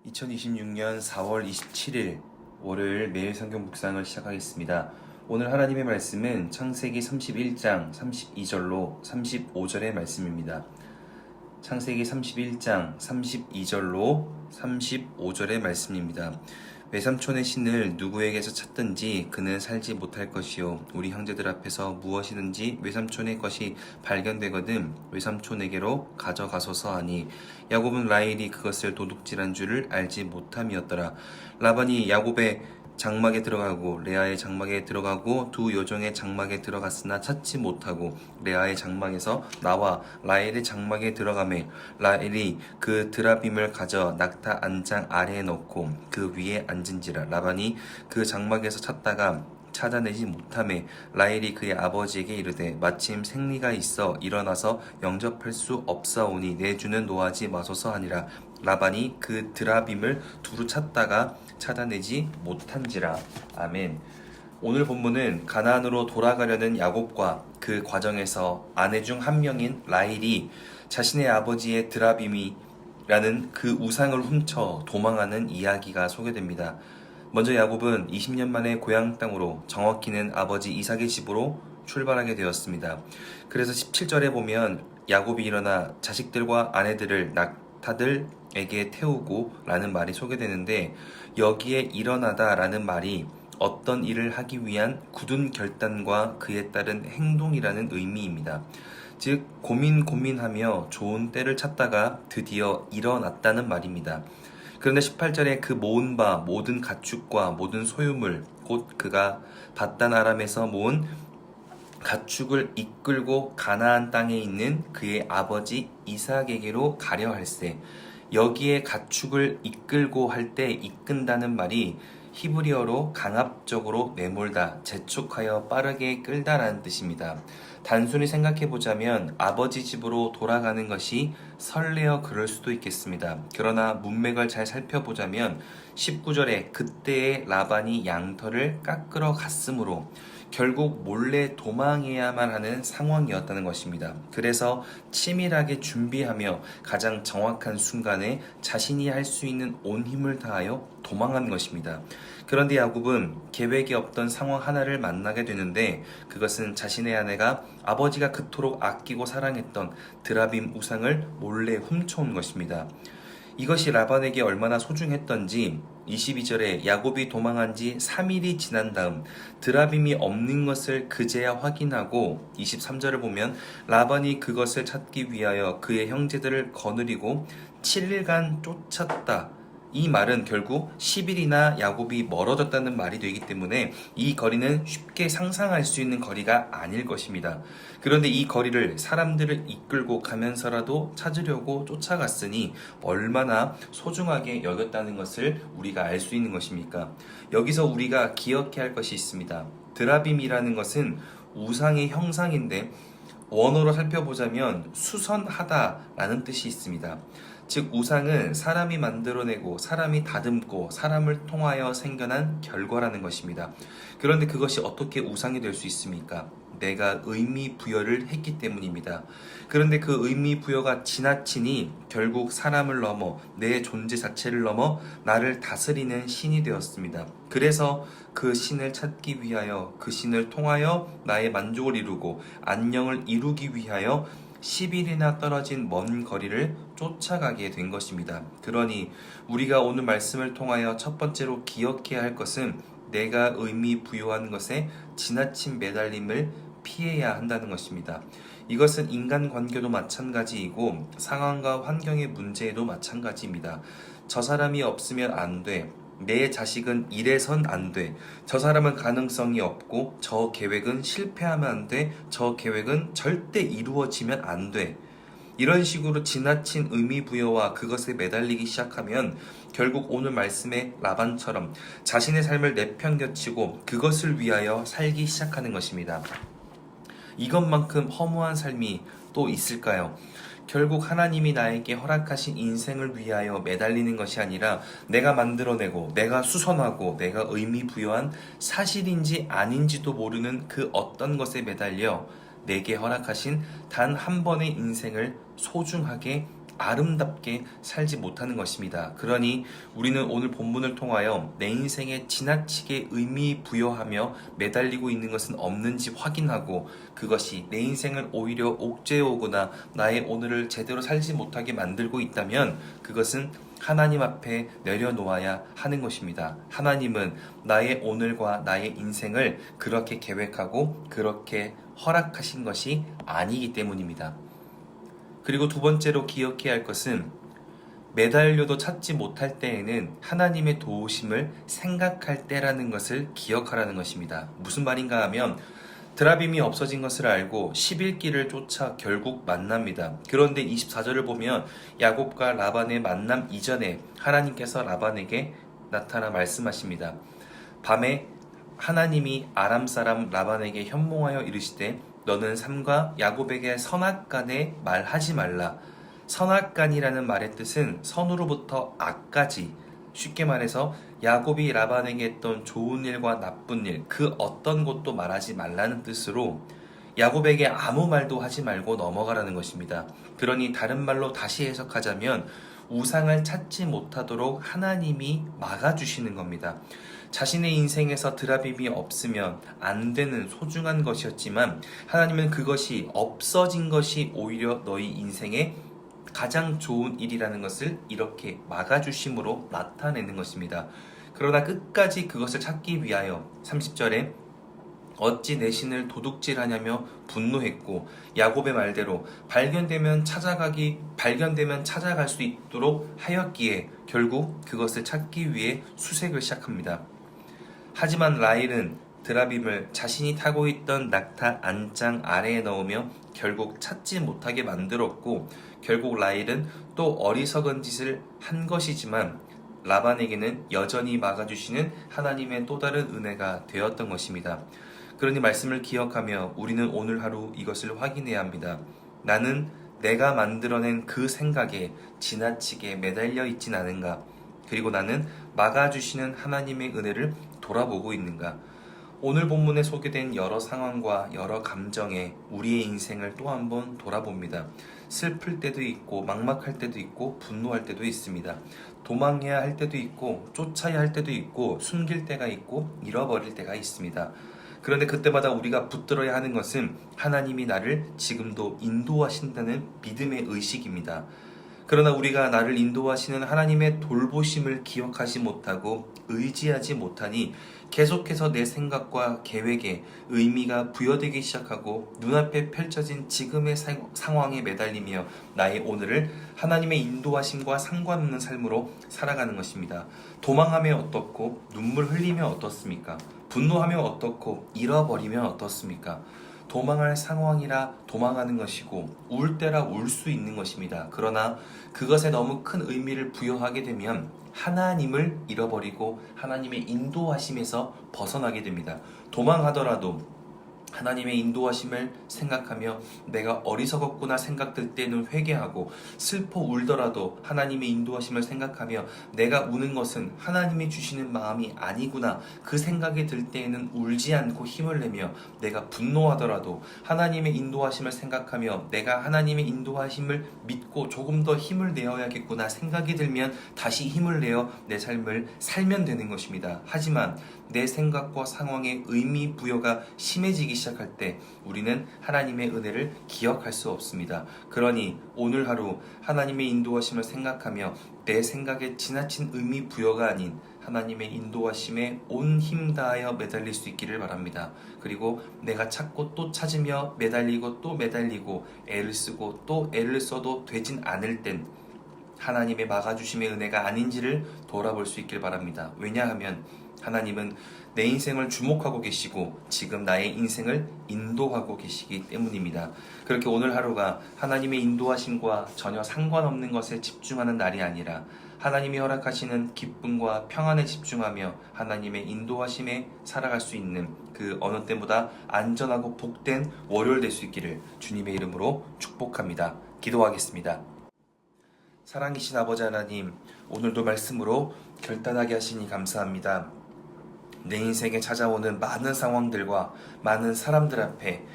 2026년 4월 27일 월요일 매일 성경 묵상을 시작하겠습니다. 오늘 하나님의 말씀은 창세기 31장 32절로 35절의 말씀입니다. 창세기 31장 32절로 35절의 말씀입니다. 외삼촌의 신을 누구에게서 찾든지 그는 살지 못할 것이요 우리 형제들 앞에서 무엇이든지 외삼촌의 것이 발견되거든 외삼촌에게로 가져가소서 하니 야곱은 라헬이 그것을 도둑질한 줄을 알지 못함이었더라. 라반이 야곱의 장막에 들어가고 레아의 장막에 들어가고 두 여종의 장막에 들어갔으나 찾지 못하고 레아의 장막에서 나와 라헬의 장막에 들어가매 라헬이 그 드라빔을 가져 낙타 안장 아래에 넣고 그 위에 앉은지라. 라반이 그 장막에서 찾다가 찾아내지 못하매 라헬이 그의 아버지에게 이르되 마침 생리가 있어 일어나서 영접할 수 없사오니 내 주는 노하지 마소서 하니라. 라반이 그 드라빔을 두루 찾다가 찾아내지 못한지라. 아멘. 오늘 본문은 가나안으로 돌아가려는 야곱과 그 과정에서 아내 중 한 명인 라헬이 자신의 아버지의 드라빔이라는 그 우상을 훔쳐 도망하는 이야기가 소개됩니다. 먼저 야곱은 20년 만에 고향 땅으로, 정확히는 아버지 이삭의 집으로 출발하게 되었습니다. 그래서 17절에 보면 야곱이 일어나 자식들과 아내들을 낙타들에게 태우고 라는 말이 소개되는데, 여기에 일어나다 라는 말이 어떤 일을 하기 위한 굳은 결단과 그에 따른 행동이라는 의미입니다. 즉 고민하며 좋은 때를 찾다가 드디어 일어났다는 말입니다. 그런데 18절에 그 모은 바 모든 가축과 모든 소유물 곧 그가 밧단 아람에서 모은 가축을 이끌고 가나안 땅에 있는 그의 아버지 이삭에게로 가려 할세. 여기에 가축을 이끌고 할 때 이끈다는 말이 히브리어로 강압적으로 내몰다, 재촉하여 빠르게 끌다라는 뜻입니다. 단순히 생각해보자면 아버지 집으로 돌아가는 것이 설레어 그럴 수도 있겠습니다. 그러나 문맥을 잘 살펴보자면 19절에 그때의 라반이 양털을 깎으러 갔으므로 결국 몰래 도망해야만 하는 상황이었다는 것입니다. 그래서 치밀하게 준비하며 가장 정확한 순간에 자신이 할 수 있는 온 힘을 다하여 도망한 것입니다. 그런데 야곱은 계획이 없던 상황 하나를 만나게 되는데, 그것은 자신의 아내가 아버지가 그토록 아끼고 사랑했던 드라빔 우상을 몰래 훔쳐온 것입니다. 이것이 라반에게 얼마나 소중했던지 22절에 야곱이 도망한 지 3일이 지난 다음 드라빔이 없는 것을 그제야 확인하고, 23절을 보면 라반이 그것을 찾기 위하여 그의 형제들을 거느리고 7일간 쫓았다. 이 말은 결국 10일이나 야곱이 멀어졌다는 말이 되기 때문에 이 거리는 쉽게 상상할 수 있는 거리가 아닐 것입니다. 그런데 이 거리를 사람들을 이끌고 가면서라도 찾으려고 쫓아갔으니 얼마나 소중하게 여겼다는 것을 우리가 알 수 있는 것입니까? 여기서 우리가 기억해야 할 것이 있습니다. 드라빔이라는 것은 우상의 형상인데 원어로 살펴보자면 수선하다라는 뜻이 있습니다. 즉 우상은 사람이 만들어내고 사람이 다듬고 사람을 통하여 생겨난 결과라는 것입니다. 그런데 그것이 어떻게 우상이 될 수 있습니까? 내가 의미 부여를 했기 때문입니다. 그런데 그 의미 부여가 지나치니 결국 사람을 넘어 내 존재 자체를 넘어 나를 다스리는 신이 되었습니다. 그래서 그 신을 찾기 위하여, 그 신을 통하여 나의 만족을 이루고 안녕을 이루기 위하여 10일이나 떨어진 먼 거리를 쫓아가게 된 것입니다. 그러니 우리가 오늘 말씀을 통하여 첫 번째로 기억해야 할 것은 내가 의미 부여한 것에 지나친 매달림을 피해야 한다는 것입니다. 이것은 인간관계도 마찬가지이고 상황과 환경의 문제에도 마찬가지입니다. 저 사람이 없으면 안 돼. 내 자식은 이래선 안 돼. 저 사람은 가능성이 없고 저 계획은 실패하면 안 돼. 저 계획은 절대 이루어지면 안 돼. 이런 식으로 지나친 의미 부여와 그것에 매달리기 시작하면 결국 오늘 말씀의 라반처럼 자신의 삶을 내팽겨치고 그것을 위하여 살기 시작하는 것입니다. 이것만큼 허무한 삶이 또 있을까요? 결국 하나님이 나에게 허락하신 인생을 위하여 매달리는 것이 아니라 내가 만들어내고 내가 수선하고 내가 의미 부여한 사실인지 아닌지도 모르는 그 어떤 것에 매달려 내게 허락하신 단 한 번의 인생을 소중하게 아름답게 살지 못하는 것입니다. 그러니 우리는 오늘 본문을 통하여 내 인생에 지나치게 의미 부여하며 매달리고 있는 것은 없는지 확인하고, 그것이 내 인생을 오히려 옥죄어오거나 나의 오늘을 제대로 살지 못하게 만들고 있다면 그것은 하나님 앞에 내려놓아야 하는 것입니다. 하나님은 나의 오늘과 나의 인생을 그렇게 계획하고 그렇게 허락하신 것이 아니기 때문입니다. 그리고 두 번째로 기억해야 할 것은, 매달려도 찾지 못할 때에는 하나님의 도우심을 생각할 때라는 것을 기억하라는 것입니다. 무슨 말인가 하면, 드라빔이 없어진 것을 알고 11길을 쫓아 결국 만납니다. 그런데 24절을 보면 야곱과 라반의 만남 이전에 하나님께서 라반에게 나타나 말씀하십니다. 밤에 하나님이 아람 사람 라반에게 현몽하여 이르시되 너는 삼가 야곱에게 선악간에 말하지 말라. 선악간이라는 말의 뜻은 선으로부터 악까지, 쉽게 말해서 야곱이 라반에게 했던 좋은 일과 나쁜 일, 그 어떤 것도 말하지 말라는 뜻으로 야곱에게 아무 말도 하지 말고 넘어가라는 것입니다. 그러니 다른 말로 다시 해석하자면 우상을 찾지 못하도록 하나님이 막아주시는 겁니다. 자신의 인생에서 드라빔이 없으면 안 되는 소중한 것이었지만 하나님은 그것이 없어진 것이 오히려 너희 인생에 가장 좋은 일이라는 것을 이렇게 막아주심으로 나타내는 것입니다. 그러나 끝까지 그것을 찾기 위하여 30절에 어찌 내 신을 도둑질하냐며 분노했고, 야곱의 말대로 발견되면 찾아갈 수 있도록 하였기에 결국 그것을 찾기 위해 수색을 시작합니다. 하지만 라헬은 드라빔을 자신이 타고 있던 낙타 안장 아래에 넣으며 결국 찾지 못하게 만들었고, 결국 라헬은 또 어리석은 짓을 한 것이지만 라반에게는 여전히 막아주시는 하나님의 또 다른 은혜가 되었던 것입니다. 그러니 말씀을 기억하며 우리는 오늘 하루 이것을 확인해야 합니다. 나는 내가 만들어낸 그 생각에 지나치게 매달려 있진 않은가? 그리고 나는 막아주시는 하나님의 은혜를 돌아보고 있는가? 오늘 본문에 소개된 여러 상황과 여러 감정에 우리의 인생을 또 한번 돌아봅니다. 슬플 때도 있고 막막할 때도 있고 분노할 때도 있습니다. 도망해야 할 때도 있고 쫓아야 할 때도 있고 숨길 때가 있고 잃어버릴 때가 있습니다. 그런데 그때마다 우리가 붙들어야 하는 것은 하나님이 나를 지금도 인도하신다는 믿음의 의식입니다. 그러나 우리가 나를 인도하시는 하나님의 돌보심을 기억하지 못하고 의지하지 못하니 계속해서 내 생각과 계획에 의미가 부여되기 시작하고 눈앞에 펼쳐진 지금의 상황에 매달리며 나의 오늘을 하나님의 인도하심과 상관없는 삶으로 살아가는 것입니다. 도망하면 어떻고 눈물 흘리면 어떻습니까? 분노하면 어떻고 잃어버리면 어떻습니까? 도망할 상황이라 도망하는 것이고 울 때라 울 수 있는 것입니다. 그러나 그것에 너무 큰 의미를 부여하게 되면 하나님을 잃어버리고 하나님의 인도하심에서 벗어나게 됩니다. 도망하더라도 하나님의 인도하심을 생각하며 내가 어리석었구나 생각될 때는 회개하고, 슬퍼 울더라도 하나님의 인도하심을 생각하며 내가 우는 것은 하나님이 주시는 마음이 아니구나 그 생각이 들 때에는 울지 않고 힘을 내며, 내가 분노하더라도 하나님의 인도하심을 생각하며 내가 하나님의 인도하심을 믿고 조금 더 힘을 내어야겠구나 생각이 들면 다시 힘을 내어 내 삶을 살면 되는 것입니다. 하지만 내 생각과 상황의 의미 부여가 심해지기 시작할 때 우리는 하나님의 은혜를 기억할 수 없습니다. 그러니 오늘 하루 하나님의 인도하심을 생각하며 내 생각에 지나친 의미 부여가 아닌 하나님의 인도하심에 온 힘 다하여 매달릴 수 있기를 바랍니다. 그리고 내가 찾고 또 찾으며 매달리고 또 매달리고 애를 쓰고 또 애를 써도 되진 않을 땐 하나님의 막아주심의 은혜가 아닌지를 돌아볼 수 있길 바랍니다. 왜냐하면 하나님은 내 인생을 주목하고 계시고 지금 나의 인생을 인도하고 계시기 때문입니다. 그렇게 오늘 하루가 하나님의 인도하심과 전혀 상관없는 것에 집중하는 날이 아니라 하나님이 허락하시는 기쁨과 평안에 집중하며 하나님의 인도하심에 살아갈 수 있는 그 어느 때보다 안전하고 복된 월요일 될 수 있기를 주님의 이름으로 축복합니다. 기도하겠습니다. 사랑이신 아버지 하나님, 오늘도 말씀으로 결단하게 하시니 감사합니다. 내 인생에 찾아오는 많은 상황들과 많은 사람들 앞에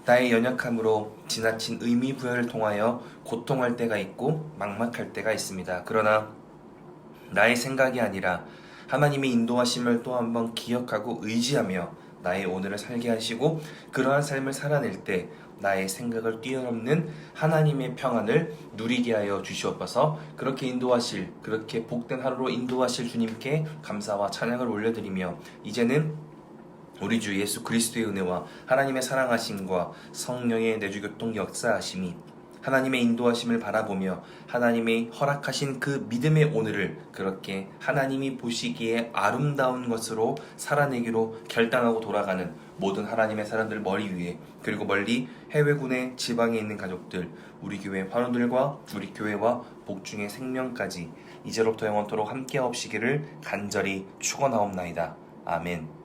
나의 연약함으로 지나친 의미 부여를 통하여 고통할 때가 있고 막막할 때가 있습니다. 그러나 나의 생각이 아니라 하나님의 인도하심을 또 한번 기억하고 의지하며 나의 오늘을 살게 하시고 그러한 삶을 살아낼 때 나의 생각을 뛰어넘는 하나님의 평안을 누리게 하여 주시옵소서. 그렇게 인도하실, 그렇게 복된 하루로 인도하실 주님께 감사와 찬양을 올려드리며 이제는 우리 주 예수 그리스도의 은혜와 하나님의 사랑하심과 성령의 내주교통 역사하심이 하나님의 인도하심을 바라보며 하나님의 허락하신 그 믿음의 오늘을 그렇게 하나님이 보시기에 아름다운 것으로 살아내기로 결단하고 돌아가는 모든 하나님의 사람들 머리 위에, 그리고 멀리 해외군의 지방에 있는 가족들, 우리 교회 환우들과 우리 교회와 복중의 생명까지 이제로부터 영원토록 함께 하옵시기를 간절히 축원하옵나이다. 아멘.